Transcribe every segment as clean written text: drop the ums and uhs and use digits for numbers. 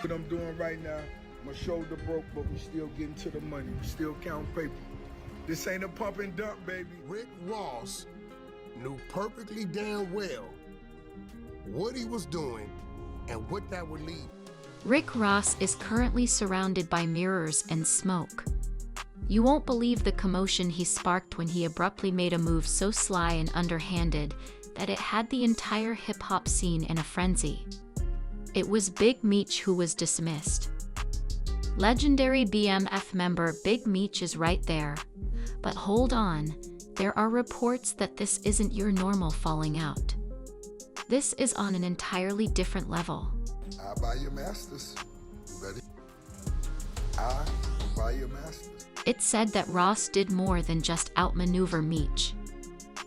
what I'm doing right now. My shoulder broke, but we still getting to the money. We still counting paper. This ain't a pump and dump, baby. Rick Ross knew perfectly damn well what he was doing and what that would lead. Rick Ross is currently surrounded by mirrors and smoke. You won't believe the commotion he sparked when he abruptly made a move so sly and underhanded that it had the entire hip-hop scene in a frenzy. It was Big Meech who was dismissed. Legendary BMF member Big Meech is right there. But hold on, there are reports that this isn't your normal falling out. This is on an entirely different level. I'll buy your masters. You ready? I'll buy your masters. It's said that Ross did more than just outmaneuver Meech.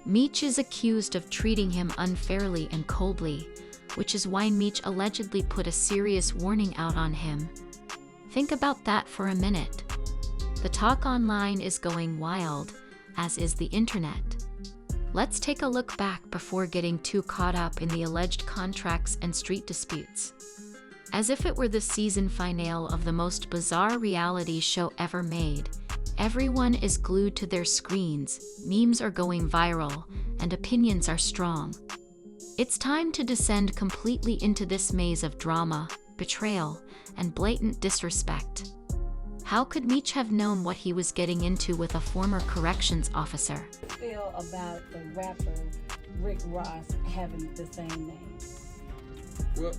Meech is accused of treating him unfairly and coldly, which is why Meech allegedly put a serious warning out on him. Think about that for a minute. The talk online is going wild, as is the internet. Let's take a look back before getting too caught up in the alleged contracts and street disputes. As if it were the season finale of the most bizarre reality show ever made, everyone is glued to their screens, memes are going viral, and opinions are strong. It's time to descend completely into this maze of drama, betrayal, and blatant disrespect. How could Meech have known what he was getting into with a former corrections officer? Feel about the rapper Rick Ross having the same name? Well,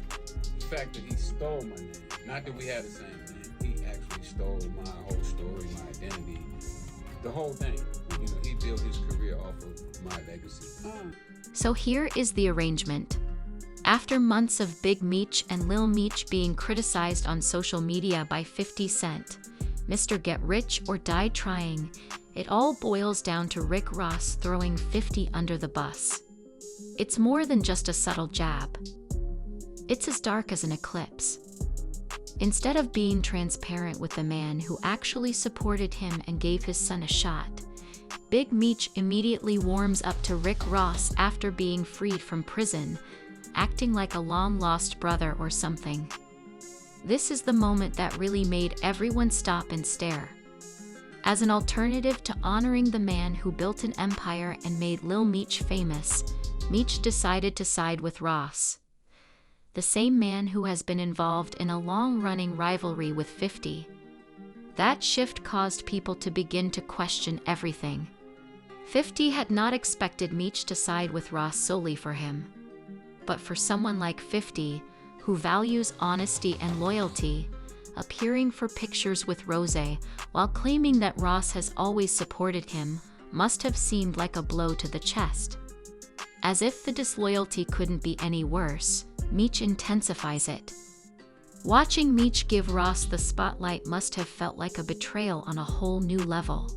the fact that he stole my name, not that we had the same name, he actually stole my whole story, my identity, the whole thing. You know, he built his career off of my legacy. So here is the arrangement. After months of Big Meech and Lil Meech being criticized on social media by 50 Cent, Mr. Get Rich or Die Trying, it all boils down to Rick Ross throwing 50 under the bus. It's more than just a subtle jab. It's as dark as an eclipse. Instead of being transparent with the man who actually supported him and gave his son a shot, Big Meech immediately warms up to Rick Ross after being freed from prison, acting like a long-lost brother or something. This is the moment that really made everyone stop and stare. As an alternative to honoring the man who built an empire and made Lil Meech famous, Meech decided to side with Ross, the same man who has been involved in a long-running rivalry with 50. That shift caused people to begin to question everything. 50 had not expected Meech to side with Ross solely for him. But for someone like 50, who values honesty and loyalty, appearing for pictures with Rose while claiming that Ross has always supported him must have seemed like a blow to the chest. As if the disloyalty couldn't be any worse, Meech intensifies it. Watching Meech give Ross the spotlight must have felt like a betrayal on a whole new level.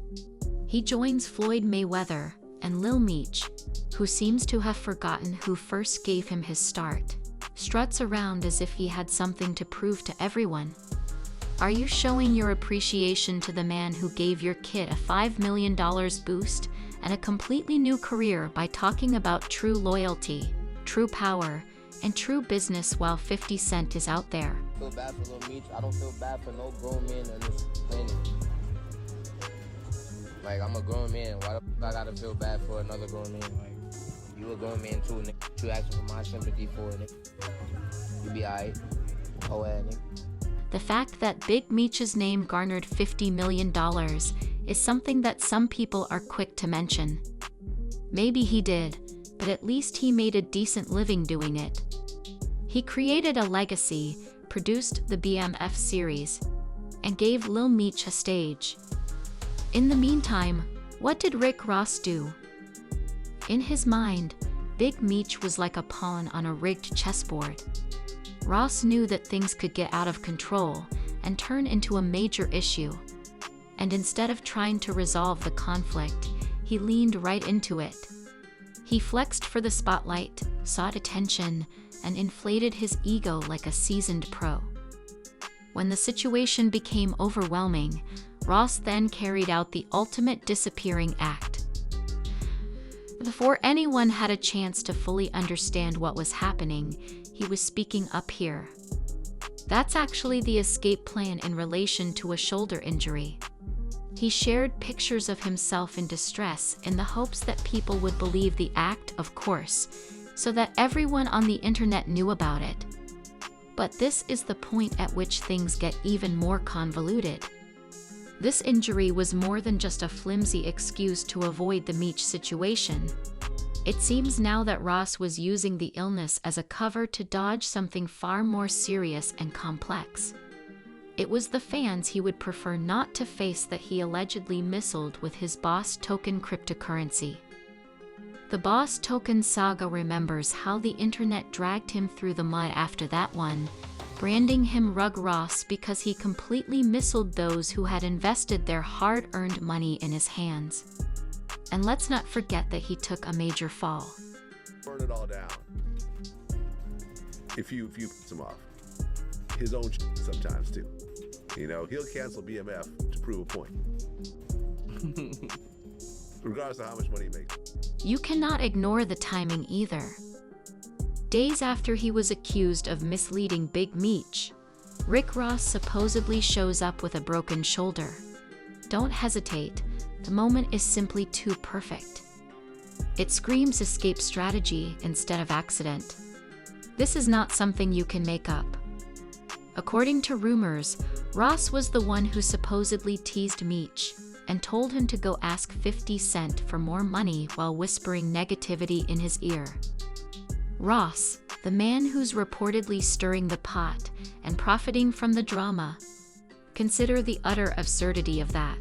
He joins Floyd Mayweather and Lil Meech, who seems to have forgotten who first gave him his start, struts around as if he had something to prove to everyone. Are you showing your appreciation to the man who gave your kid a $5 million boost and a completely new career by talking about true loyalty, true power, and true business while 50 Cent is out there? I feel bad for Lil Meech. I don't feel bad for no grown man on this planet. Like, I'm a grown man. Why the f I gotta feel bad for another grown man? Like, you a grown man too, nigga. You asking for my sympathy for it, nigga. You be alright. Oh, yeah, nigga. The fact that Big Meech's name garnered $50 million is something that some people are quick to mention. Maybe he did, but at least he made a decent living doing it. He created a legacy, produced the BMF series, and gave Lil Meech a stage. In the meantime, what did Rick Ross do? In his mind, Big Meech was like a pawn on a rigged chessboard. Ross knew that things could get out of control and turn into a major issue. And instead of trying to resolve the conflict, he leaned right into it. He flexed for the spotlight, sought attention, and inflated his ego like a seasoned pro. When the situation became overwhelming, Ross then carried out the ultimate disappearing act. Before anyone had a chance to fully understand what was happening, he was speaking up here. That's actually the escape plan in relation to a shoulder injury. He shared pictures of himself in distress in the hopes that people would believe the act, of course, so that everyone on the internet knew about it. But this is the point at which things get even more convoluted. This injury was more than just a flimsy excuse to avoid the Meech situation. It seems now that Ross was using the illness as a cover to dodge something far more serious and complex. It was the fans he would prefer not to face that he allegedly missiled with his Boss Token cryptocurrency. The Boss Token saga remembers how the internet dragged him through the mud after that one, branding him Rug Ross because he completely missiled those who had invested their hard-earned money in his hands. And let's not forget that he took a major fall. Burn it all down. If you piss him off. His own sometimes too. You know, he'll cancel BMF to prove a point. Regardless of how much money he makes. You cannot ignore the timing either. Days after he was accused of misleading Big Meech, Rick Ross supposedly shows up with a broken shoulder. Don't hesitate, the moment is simply too perfect. It screams escape strategy instead of accident. This is not something you can make up. According to rumors, Ross was the one who supposedly teased Meech and told him to go ask 50 Cent for more money while whispering negativity in his ear. Ross, the man who's reportedly stirring the pot and profiting from the drama, consider the utter absurdity of that.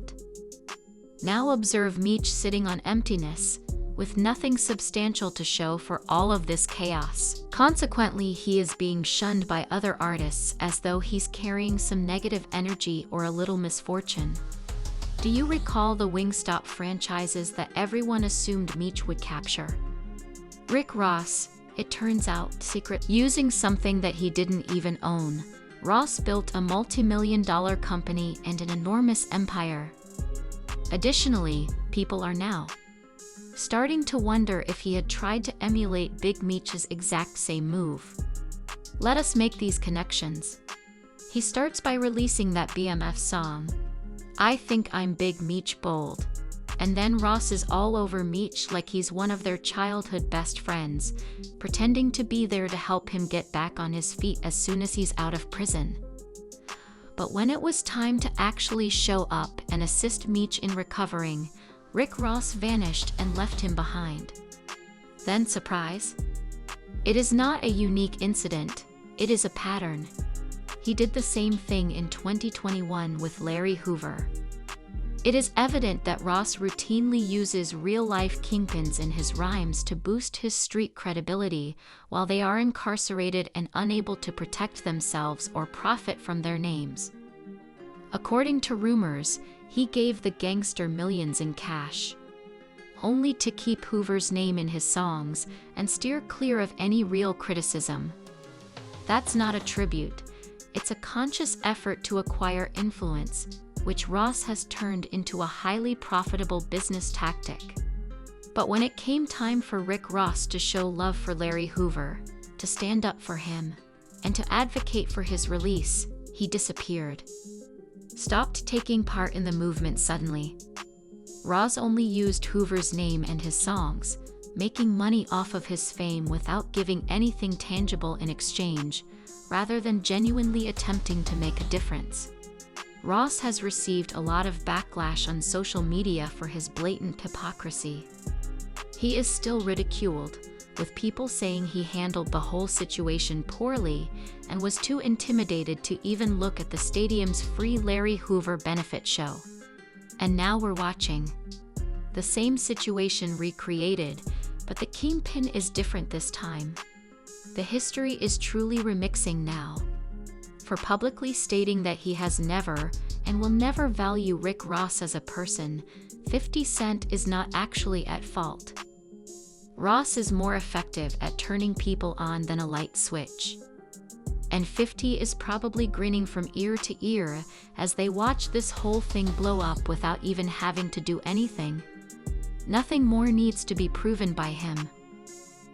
Now observe Meech sitting on emptiness, with nothing substantial to show for all of this chaos. Consequently, he is being shunned by other artists as though he's carrying some negative energy or a little misfortune. Do you recall the Wingstop franchises that everyone assumed Meech would capture? Rick Ross, it turns out, using something that he didn't even own. Ross built a multi-million-dollar company and an enormous empire. Additionally, people are now starting to wonder if he had tried to emulate Big Meech's exact same move. Let us make these connections. He starts by releasing that BMF song, I Think I'm Big Meech Bold, and then Ross is all over Meech like he's one of their childhood best friends, pretending to be there to help him get back on his feet as soon as he's out of prison. But when it was time to actually show up and assist Meech in recovering, Rick Ross vanished and left him behind. Then surprise? It is not a unique incident, it is a pattern. He did the same thing in 2021 with Larry Hoover. It is evident that Ross routinely uses real-life kingpins in his rhymes to boost his street credibility while they are incarcerated and unable to protect themselves or profit from their names. According to rumors, he gave the gangster millions in cash, only to keep Hoover's name in his songs and steer clear of any real criticism. That's not a tribute, it's a conscious effort to acquire influence, which Ross has turned into a highly profitable business tactic. But when it came time for Rick Ross to show love for Larry Hoover, to stand up for him, and to advocate for his release, he disappeared. Stopped taking part in the movement suddenly. Ross only used Hoover's name and his songs, making money off of his fame without giving anything tangible in exchange, rather than genuinely attempting to make a difference. Ross has received a lot of backlash on social media for his blatant hypocrisy. He is still ridiculed, with people saying he handled the whole situation poorly and was too intimidated to even look at the stadium's free Larry Hoover benefit show. And now we're watching the same situation recreated, but the kingpin is different this time. The history is truly remixing now. For publicly stating that he has never and will never value Rick Ross as a person, 50 Cent is not actually at fault. Ross is more effective at turning people on than a light switch. And 50 is probably grinning from ear to ear as they watch this whole thing blow up without even having to do anything. Nothing more needs to be proven by him.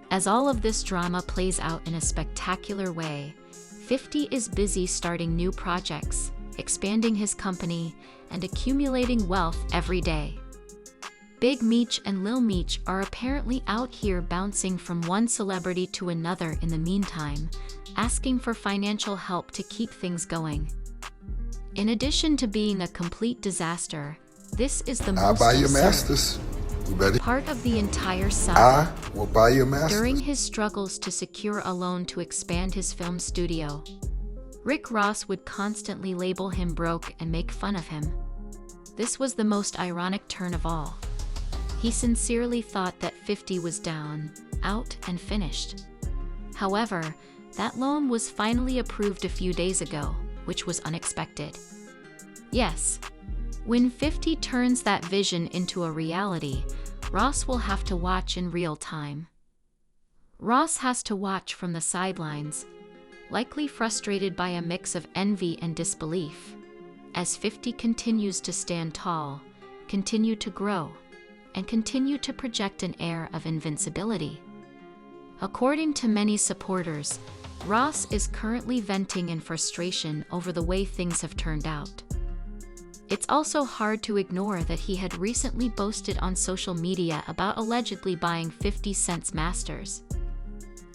As all of this drama plays out in a spectacular way, 50 is busy starting new projects, expanding his company, and accumulating wealth every day. Big Meech and Lil Meech are apparently out here bouncing from one celebrity to another in the meantime, asking for financial help to keep things going. In addition to being a complete disaster, this is the I'll most buy your absurd masters. You ready? part of the entire saga. I will buy your masters. During his struggles to secure a loan to expand his film studio, Rick Ross would constantly label him broke and make fun of him. This was the most ironic turn of all. He sincerely thought that 50 was down, out, and finished. However, that loan was finally approved a few days ago, which was unexpected. Yes, when 50 turns that vision into a reality, Ross will have to watch in real time. Ross has to watch from the sidelines, likely frustrated by a mix of envy and disbelief, as 50 continues to stand tall, continue to grow, and continue to project an air of invincibility. According to many supporters, Ross is currently venting in frustration over the way things have turned out. It's also hard to ignore that he had recently boasted on social media about allegedly buying 50 Cent's masters.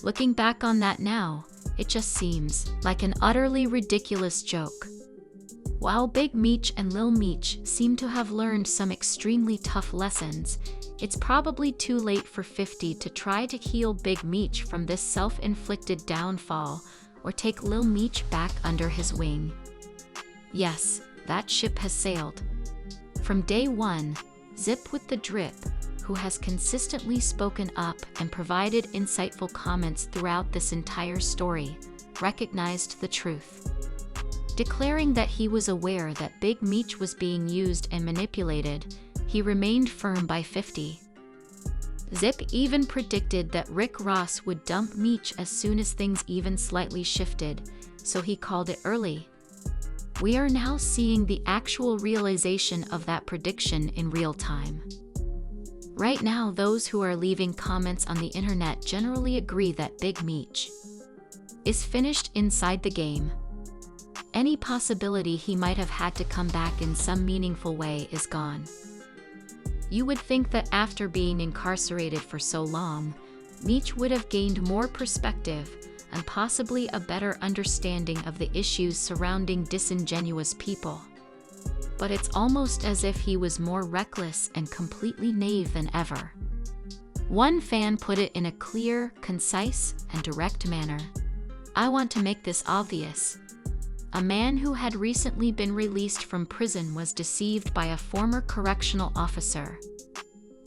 Looking back on that now, it just seems like an utterly ridiculous joke. While Big Meech and Lil Meech seem to have learned some extremely tough lessons, it's probably too late for 50 to try to heal Big Meech from this self-inflicted downfall or take Lil Meech back under his wing. Yes, that ship has sailed. From day one, Zip with the Drip, who has consistently spoken up and provided insightful comments throughout this entire story, recognized the truth. Declaring that he was aware that Big Meech was being used and manipulated, he remained firm by 50. Zip even predicted that Rick Ross would dump Meech as soon as things even slightly shifted, so he called it early. We are now seeing the actual realization of that prediction in real time. Right now, those who are leaving comments on the internet generally agree that Big Meech is finished inside the game. Any possibility he might have had to come back in some meaningful way is gone. You would think that after being incarcerated for so long, Meech would have gained more perspective and possibly a better understanding of the issues surrounding disingenuous people. But it's almost as if he was more reckless and completely naive than ever. One fan put it in a clear, concise, and direct manner. I want to make this obvious. A man who had recently been released from prison was deceived by a former correctional officer.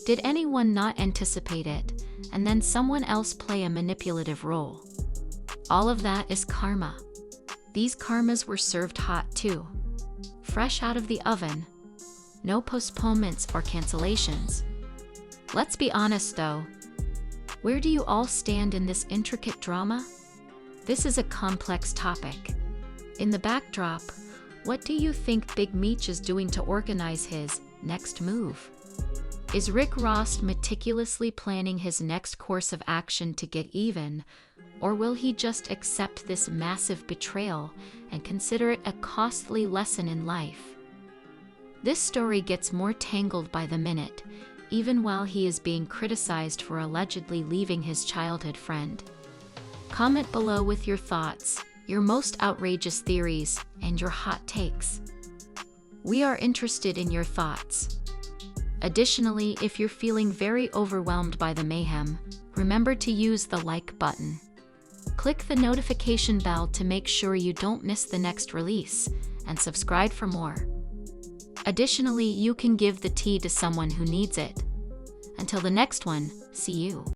Did anyone not anticipate it, and then someone else play a manipulative role? All of that is karma. These karmas were served hot too. Fresh out of the oven. No postponements or cancellations. Let's be honest though. Where do you all stand in this intricate drama? This is a complex topic. In the backdrop, what do you think Big Meech is doing to organize his next move? Is Rick Ross meticulously planning his next course of action to get even, or will he just accept this massive betrayal and consider it a costly lesson in life? This story gets more tangled by the minute, even while he is being criticized for allegedly leaving his childhood friend. Comment below with your thoughts, your most outrageous theories, and your hot takes. We are interested in your thoughts. Additionally, if you're feeling very overwhelmed by the mayhem, remember to use the like button. Click the notification bell to make sure you don't miss the next release, and subscribe for more. Additionally, you can give the tea to someone who needs it. Until the next one, see you.